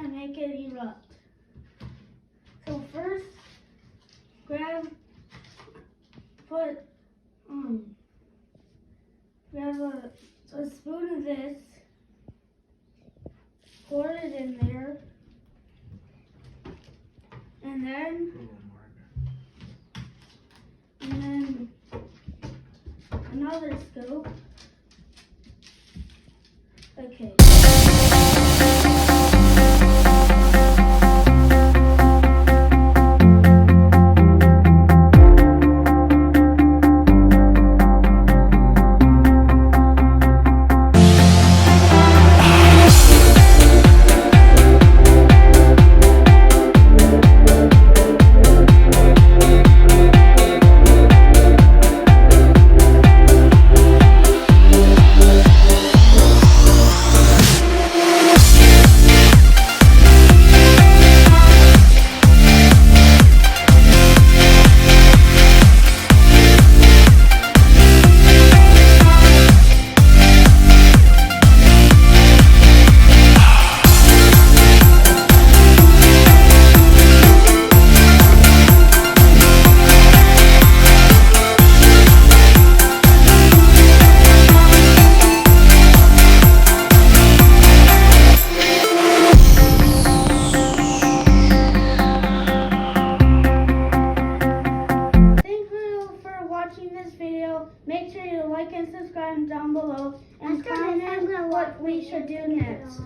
gonna make it erupt. So first, grab a spoon of this, pour it in there, and then another scoop. Okay. This video, make sure you like and subscribe down below and comment what we should do next.